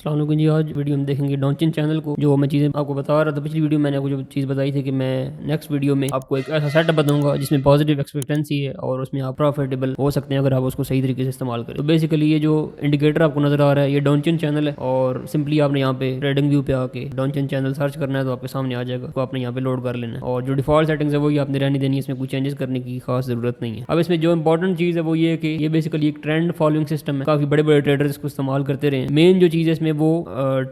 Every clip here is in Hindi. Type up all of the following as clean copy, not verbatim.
अस्सलाम वालेकुम जी। आज वीडियो में देखेंगे डॉनचिन चैनल को। जो मैं चीज़ें आपको बता रहा था पिछली वीडियो में, मैंने आपको जो चीज़ बताई थी कि मैं नेक्स्ट वीडियो में आपको एक ऐसा सेटअप बताऊंगा जिसमें पॉजिटिव एक्सपेक्टेंसी है और उसमें आप प्रॉफिटेबल हो सकते हैं अगर आप उसको सही तरीके से इस्तेमाल करें। तो बेसिकली ये जो इंडिकेटर आपको नजर आ रहा है ये डॉनचिन चैनल है और सिंपली आपने यहाँ पे ट्रेडिंग व्यू पे आके डॉनचिन चैनल सर्च करना है तो आपके सामने आ जाएगा। तो आपने यहाँ पे लोड कर लेना है और जो डिफॉल्ट सेटिंग्स है वही आपने रहनी देनी है, इसमें कुछ चेंजेस करने की खास जरूरत नहीं है। अब इसमें जो इंपॉर्टेंट चीज़ है वो ये है कि ये बेसिकली एक ट्रेंड फॉलोइंग सिस्टम है। काफी बड़े बड़े ट्रेडर्स इसको इस्तेमाल करते रहे। मेन जो चीज़ है इसमें वो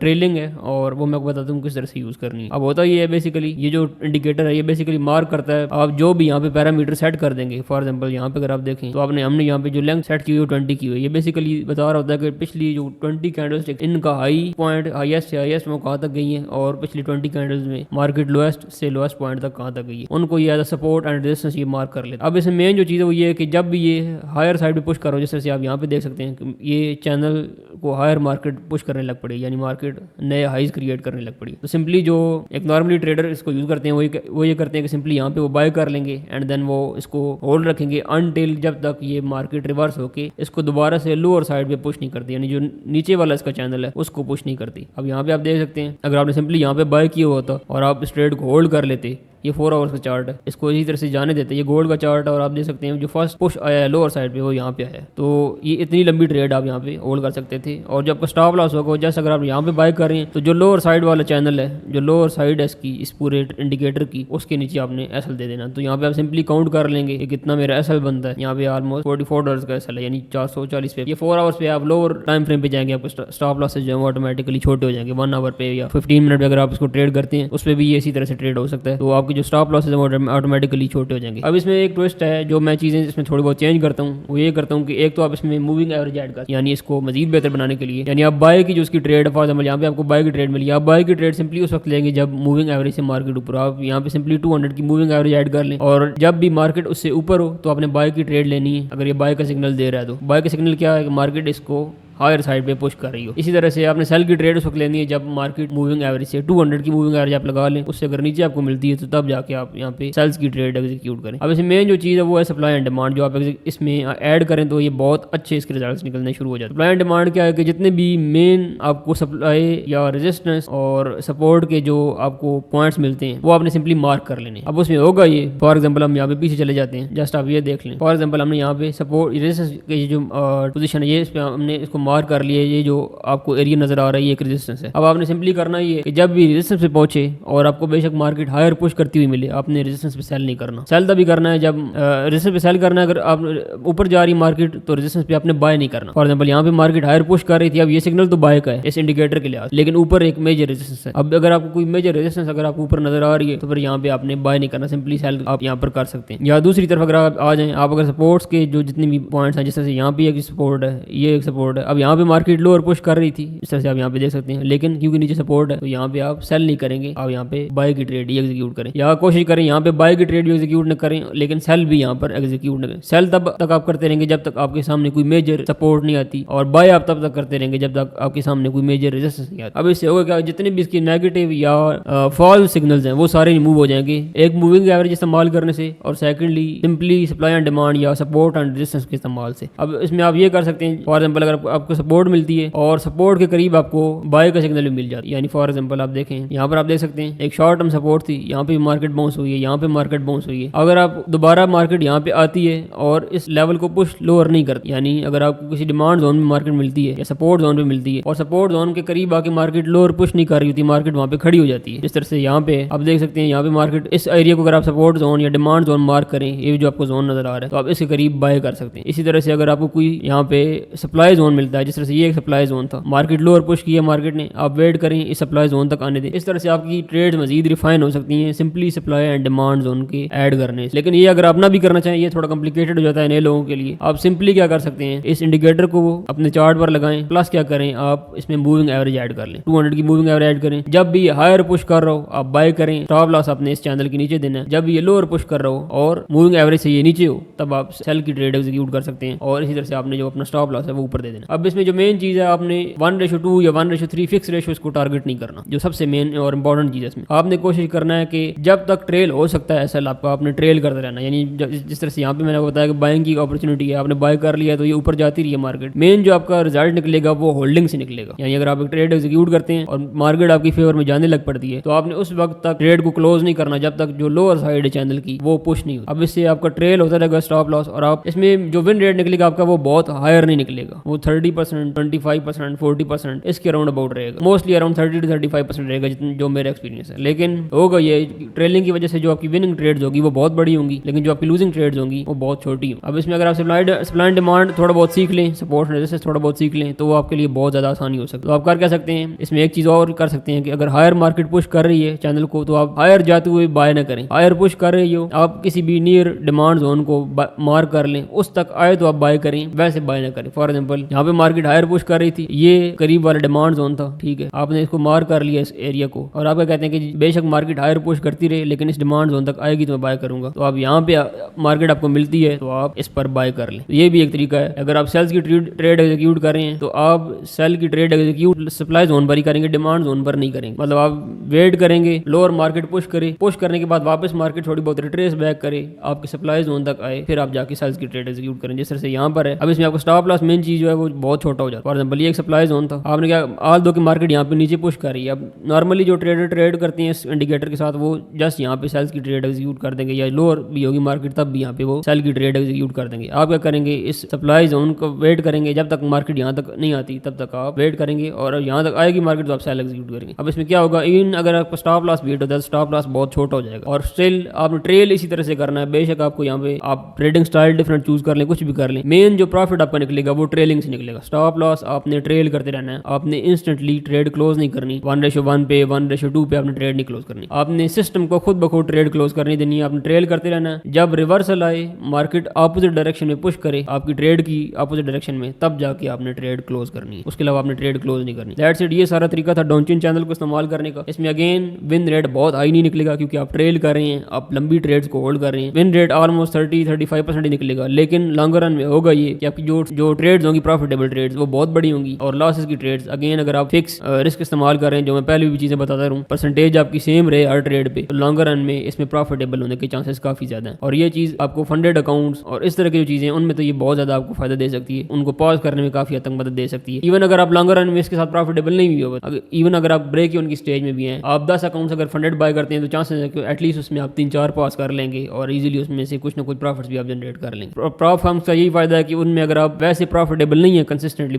ट्रेलिंग है और वो मैं आपको बताता हूँ किस तरह से यूज़ करनी है। अब होता ये है बेसिकली ये जो इंडिकेटर है ये बेसिकली मार्क करता है आप जो भी यहाँ पे पैरामीटर सेट कर देंगे। फॉर एग्जांपल यहाँ पे अगर आप देखें तो हमने यहाँ पे जो लेंथ सेट की हुई 20 की हुई है, ये बेसिकली बता रहा होता है कि पिछली जो 20 कैंडल्स इनका हाई पॉइंट हाईएस्ट से हाईएस्ट वो कहाँ तक गई है और पिछली 20 कैंडल्स में मार्केट लोएस्ट से लोएस्ट पॉइंट तक कहाँ तक गई है, उनको ये as a support and resistance ये मार्क कर लेते हैं। अब इसमें मेन जो चीज़ है वो ये है कि जब भी ये हायर साइड पे पुश करो, जिस तरह से आप यहाँ पे देख सकते हैं कि ये चैनल को हायर मार्केट पुश करने लग पड़ी, यानी मार्केट नए हाइज क्रिएट करने लग पड़ी। तो सिंपली जो एक नॉर्मली ट्रेडर इसको यूज करते हैं वो ये करते हैं कि सिंपली यहाँ पे वो बाय कर लेंगे एंड देन वो इसको होल्ड रखेंगे अनटिल जब तक ये मार्केट रिवर्स होके इसको दोबारा से लोअर साइड पे पुश नहीं करती, यानी जो नीचे वाला इसका चैनल है उसको पुश नहीं करती। अब यहाँ पे आप देख सकते हैं अगर आपने सिंपली यहाँ पे बाय किया होता और आप इस ट्रेड को होल्ड कर लेते, ये 4 आवर्स का चार्ट है, इसको इसी तरह से जाने देते। ये गोल्ड का चार्ट है और आप देख सकते हैं जो फर्स्ट पुश आया है लोअर साइड पे वो यहाँ पे आया है। तो ये इतनी लंबी ट्रेड आप यहाँ पे होल्ड कर सकते थे और जब आपका स्टॉप लॉस होगा जैसे अगर आप यहाँ पे बाय कर रहे हैं तो जो लोअर साइड वाला चैनल है, जो लोअर साइड है इसकी इस पूरे इंडिकेटर की, उसके नीचे आपने एसएल दे देना। तो यहाँ पे आप सिंपली काउंट कर लेंगे कि कितना मेरा एसएल बनता है। यहाँ पे ऑलमोस्ट $44 का एसएल है, यानी 440 पे। ये 4 आवर्स पे आप लोअर टाइम फ्रेम पे जाएंगे, आपको स्टॉप लॉसेज जो है ऑटोमेटिकली छोटे हो जाएंगे। 1 आवर पे या 15 मिनट पे अगर आप इसको ट्रेड करते हैं उस पर भी ये इसी तरह से ट्रेड हो सकता है। तो आपकी जो स्टॉप लॉसेज ऑटोमेटिकली छोटे हो जाएंगे। अब इसमें एक ट्विस्ट है जो मैं चीजें इसमें थोड़ी बहुत चेंज करता हूँ, वो ये करता हूँ कि एक तो आप इसमें मूविंग एवरेज ऐड कर, यानी इसको मजीद बेहतर बनाने के लिए, यानी आप बाय की जो उसकी ट्रेड फॉर एग्जांपल यहाँ पे आपको बाय की ट्रेड मिली, आप बाय की ट्रेड सिंपली उस वक्त लेंगे जब मूविंग एवरेज से मार्केट ऊपर। आप यहाँ पे सिंपली 200 की मूविंग एवरेज ऐड कर लें और जब भी मार्केट उससे ऊपर हो तो आपने बाय की ट्रेड लेनी है। अगर ये बाय का सिग्नल दे रहा है तो बाय का सिग्नल क्या है कि मार्केट इसको हायर साइड पे पुश कर रही हो। इसी तरह से आपने सेल की ट्रेड उस वक्त लेनी है जब मार्केट मूविंग एवरेज से 200 की मूविंग एवरेज आप लगा लें, उससे अगर नीचे आपको मिलती है तो तब जाके आप यहाँ पे सेल्स की ट्रेड एग्जीक्यूट करें। अब इसमें मेन जो चीज़ है वो है सप्लाई एंड डिमांड। जो आप इसमें ऐड करें तो ये बहुत अच्छे इसके रिजल्ट्स निकलने शुरू हो जाते हैं। सप्लाई एंड डिमांड क्या है कि जितने भी मेन आपको सप्लाई या रेजिस्टेंस और सपोर्ट के जो आपको पॉइंट्स मिलते हैं वो आपने सिंपली मार्क कर लेने। अब उसमें होगा ये, फॉर एग्जाम्पल हम यहाँ पे पीछे चले जाते हैं, जस्ट आप ये देख लें। फॉर एग्जाम्पल हमने यहाँ पे सपोर्ट रेजिस्टेंस की जो पोजीशन है ये इस पे हमने इसको मार्क कर लिया। ये जो आपको एरिया नजर आ रहा है ये एक रेजिस्टेंस है। अब आपने सिंपली करना ये कि जब भी रेजिस्टेंस पे पहुंचे और आपको बेशक मार्केट हायर पुश करती हुई मिले, आपने रेजिस्टेंस पे सेल नहीं करना। सेल तभी करना है जब रेजिस्टेंस पे सेल करना है। अगर आप ऊपर जा रही मार्केट तो रेजिस्टेंस पे आपने बाय नहीं करना। फॉर एग्जांपल यहाँ पे मार्केट हायर पुश कर रही थी, अब ये सिग्नल तो बाय का है इस इंडिकेटर के लिए, लेकिन ऊपर एक मेजर रेजिस्टेंस है। अब अगर आपको कोई मेजर रेजिस्टेंस अगर आपको ऊपर नजर आ रही है तो फिर यहाँ पे आपने बाय नहीं करना, सिंपली सेल आप यहाँ पर कर सकते हैं। या दूसरी तरफ अगर आप आ जाए, आप अगर सपोर्ट्स के जो जितने भी पॉइंट्स हैं, जिस तरह से यहाँ पे एक सपोर्ट है, ये एक सपोर्ट है, अब यहाँ पे मार्केट लोअर पुश कर रही थी इस तरह से आप यहाँ पे देख सकते हैं, लेकिन क्योंकि नीचे सपोर्ट है तो यहाँ पे आप सेल नहीं करेंगे, आप यहाँ पे बाय की ट्रेड ही एग्जीक्यूट करें। या कोशिश करें यहाँ पे बाय की ट्रेड भी एग्जीक्यूट न करें लेकिन सेल भी यहाँ पर एग्जीक्यूट न करें। सेल तब तक आप करते रहेंगे जब तक आपके सामने कोई मेजर सपोर्ट नहीं आती और बाय आप तब तक करते रहेंगे जब तक आपके सामने कोई मेजर रेजिस्टेंस नहीं आता। अब इससे होगा क्या, जितने भी इसकी नेगेटिव या फॉल सिग्नल्स हैं वो सारे रिमूव हो जाएंगे एक मूविंग एवरेज इस्तेमाल करने से और secondly simply supply and demand या सपोर्ट एंड रेजिस्टेंस के इस्तेमाल से। अब इसमें आप ये कर सकते हैं, फॉर एग्जाम्पल अगर आपको सपोर्ट मिलती है और सपोर्ट के करीब आपको बाय का सिग्नल भी मिल जाता है, यानी फॉर एग्जांपल आप देखें यहाँ पर आप देख सकते हैं एक शॉर्ट टर्म सपोर्ट थी, यहाँ पे मार्केट बाउंस हुई है, यहाँ पे मार्केट बाउंस हुई है। अगर आप दोबारा मार्केट यहाँ पे आती है और इस लेवल को पुश लोअर नहीं करती, यानी अगर आपको किसी डिमांड जोन में मार्केट मिलती है या सपोर्ट जोन पे मिलती है और सपोर्ट जोन के करीब आके मार्केट लोअर पुश नहीं कर रही होती, मार्केट वहाँ पे खड़ी हो जाती है। इस तरह से यहाँ पे आप देख सकते हैं यहाँ पे मार्केट इस एरिया को अगर आप सपोर्ट जोन या डिमांड जोन मार्क करें, ये जो आपको जोन नजर आ रहा है, तो आप इसके करीब बाय कर सकते हैं। इसी तरह से अगर आपको कोई यहाँ पे सप्लाई जोन मिलता है, जिस तरह से ये एक सप्लाई जोन था, मार्केट लोअर पुश किया मार्केट ने, आप वेट करें इस सप्लाई जोन तक आने दें। इस तरह से आपकी ट्रेड मजीद रिफाइन हो सकती हैं simply supply and demand zone के ऐड करने से। लेकिन ये अगर अपना भी करना चाहें ये थोड़ा कॉम्प्लिकेटेड हो जाता है नए लोगों के लिए। आप सिंपली क्या कर सकते हैं, इस इंडिकेटर को अपने चार्ट पर लगाएं, प्लस क्या करें आप इसमें मूविंग एवरेज ऐड कर लें, 200 की मूविंग एवरेज ऐड करें। जब भी हायर पुश कर रहा हो आप बाय करें, स्टॉप लॉस आपने इस चैनल के नीचे देना है। जब ये लोअर पुश कर रहा हो और मूविंग एवरेज से ये नीचे हो तब आप सेल की ट्रेड एग्जीक्यूट कर सकते हैं और इसी तरह से आपने जो अपना स्टॉप लॉस है वो ऊपर दे देना। अब अब इसमें जो मेन चीज़ है, आपने 1:2 या 1:3 फिक्स रेशो इसको टारगेट नहीं करना, जो सबसे मेन और इंपॉर्टेंट चीज़ है इसमें। आपने कोशिश करना है कि जब तक ट्रेल हो सकता है एसएल आपका, आपने ट्रेल करते रहना। यानी जिस तरह से यहाँ पे मैंने बताया कि बाइंग की अपॉर्चुनिटी है, आपने बाय कर लिया तो ये ऊपर जाती रही है मार्केट। मेन जो आपका रिजल्ट निकलेगा वो होल्डिंग से निकलेगा। यानी अगर आप एक ट्रेड एग्जीक्यूट करते हैं और मार्केट आपकी फेवर में जाने लग पड़ती है तो आपने उस वक्त तक ट्रेड को क्लोज नहीं करना जब तक जो लोअर साइड है चैनल की वो पुश नहीं हो। अब इससे आपका ट्रेल होता रहेगा स्टॉप लॉस, और आप इसमें जो विन रेट निकलेगा आपका वो बहुत हायर नहीं निकलेगा, वो 30%, 25%, 40% इसके अराउंड अबाउट रहेगा। मोस्टली अराउंड 30 to 35% रहेगा, जो मेरा एक्सपीरियंस है। लेकिन होगा ये ट्रेलिंग की वजह से जो आपकी विनिंग ट्रेड्स होगी वो बहुत बड़ी होंगी, लेकिन जो आपकी लूजिंग ट्रेड्स होंगी वो बहुत छोटी होंगी। अब इसमें अगर आप सप्लाई एंड डिमांड थोड़ा बहुत सीख लें, सपोर्ट रेजिस्टेंस थोड़ा बहुत सीख लें, तो वो आपके लिए बहुत ज़्यादा आसानी हो सकती है। तो आप कर क्या सकते हैं, इसमें एक चीज़ और कर सकते हैं कि अगर हायर मार्केट पुश कर रही है चैनल को तो आप हायर जाते हुए बाय ना करें। हायर पुश कर रही हो, आप किसी भी नियर डिमांड जोन को मार्क कर लें, उस तक आए तो आप बाय करें, वैसे बाय ना करें। फॉर एग्जांपल यहाँ पे मार्केट हायर पुश कर रही थी, ये करीब वाला डिमांड जोन था, ठीक है, आपने इसको मार्क कर लिया इस एरिया को, और आप क्या कहते हैं कि बेशक मार्केट हायर पुश करती रहे लेकिन इस डिमांड जोन तक आएगी तो मैं बाय करूंगा। तो आप यहाँ पे मार्केट आपको मिलती है तो आप इस पर बाय कर लें। तो ये भी एक तरीका है। अगर आप सेल्स की ट्रेड एग्जीक्यूट कर रहे हैं तो आप सेल की ट्रेड एग्जीक्यूट सप्लाई जोन पर ही करेंगे, डिमांड जोन पर नहीं करेंगे। मतलब आप वेट करेंगे लोअर मार्केट पुश करे, पुश करने के बाद वापस मार्केट थोड़ी बहुत रिट्रेस बैक करे, आपके सप्लाई जोन तक आए, फिर आप जाके सेल्स की ट्रेड एग्जीक्यूट करें, जिस तरह से यहाँ पर है। अब इसमें आपको स्टॉप लॉस मेन चीज जो है वो बहुत छोटा हो जाता है। फॉर एग्जाम्पल ये एक सप्लाई जोन था, आपने क्या आल दो की मार्केट यहाँ पे नीचे पुश कर रही है। अब नॉर्मली जो ट्रेडर ट्रेड करते हैं इस इंडिकेटर के साथ वो जस्ट यहाँ पे सेल्स की ट्रेड एग्जीक्यूट कर देंगे, या लोअर भी होगी मार्केट तब भी यहाँ पे वो सेल की ट्रेड एग्जीक्यूट कर देंगे। आप क्या करेंगे, इस सप्लाई जोन को वेट करेंगे, जब तक मार्केट यहाँ तक नहीं आती तब तक आप वेट करेंगे, और यहाँ तक आएगी मार्केट तो आप सेल एग्जीक्यूट करेंगे। अब इसमें क्या होगा, इन अगर आपका स्टॉप लॉस बीट होता है स्टॉप लॉस बहुत छोटा हो जाएगा, और स्टिल आपने ट्रेल इसी तरह से करना है। बेशक आपको यहाँ पे आप ट्रेडिंग स्टाइल डिफरेंट चूज कर लें, कुछ भी कर लें, मेन जो प्रॉफिट आपका निकलेगा वो ट्रेलिंग से निकलेगा। स्टॉप लॉस आपने ट्रेल करते रहना है, आपने इंस्टेंटली ट्रेड क्लोज नहीं करनी। 1:1 पे 1:2 पे आपने ट्रेड नहीं क्लोज करनी, आपने सिस्टम को खुद ब खुद ट्रेड क्लोज करनी देनी है। आपने ट्रेल करते रहना है, जब रिवर्सल आए मार्केट अपोजिट डायरेक्शन में पुश करे आपकी ट्रेड की अपोजिट डायरेक्शन में, तब जाके आपने ट्रेड क्लोज करनी है, उसके अलावा आपने ट्रेड क्लोज नहीं करनी। That's it. ये सारा तरीका था डॉनचिन चैनल को इस्तेमाल करने का। इसमें अगेन विन रेट बहुत हाई नहीं निकलेगा क्योंकि आप ट्रेल कर रहे हैं, आप लंबी ट्रेड्स को होल्ड कर रहे हैं। विन रेट ऑलमोस्ट 30-35% ही निकलेगा, लेकिन लॉन्गर रन में होगा ये कि आपकी जो ट्रेड्स होंगी प्रॉफिटेबल ट्रेड्स वो बहुत बड़ी होंगी, और लॉसेस की ट्रेड्स अगेन अगर आप फिक्स रिस्क इस्तेमाल कर रहे हैं, जो मैं पहले भी चीजें बताता रहूं, परसेंटेज आपकी सेम रहे हर ट्रेड पे, तो लॉन्गर रन में इसमें प्रॉफिटेबल होने के चांसेस काफी ज्यादा हैं। और ये चीज आपको फंडेड अकाउंट्स और इस तरह की जो चीजें उनमें तो ये बहुत ज्यादा आपको फायदा दे सकती है, उनको पॉज करने में काफी हद तक मदद दे सकती है। इवन अगर आप लॉन्गर रन में इसके साथ प्रॉफिटेबल नहीं भी होगा, इवन अगर आप ब्रेक इवन की स्टेज में भी हैं, आप 10 अकाउंट्स अगर फंडेड बाय करते हैं तो चांसेस है कि एटलीस्ट उसमें आप 3-4 पास कर लेंगे और इजीली उसमें से कुछ ना कुछ प्रॉफिट्स भी आप जनरेट कर लेंगे। प्रॉफ फर्म्स का यही फायदा है कि उनमें अगर आप वैसे प्रॉफिटेबल नहीं है, कंसिस्टेंटली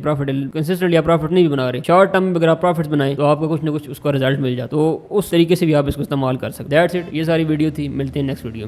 आप प्रॉफिट नहीं भी बना रहे, शॉर्ट टर्म में अगर आप प्रॉफिट्स बनाए तो आपको कुछ ना कुछ उसका रिजल्ट मिल जाए, तो उस तरीके से भी आप इसको इस्तेमाल कर सकते हैं। That's it. ये सारी वीडियो थी, मिलते हैं नेक्स्ट वीडियो में।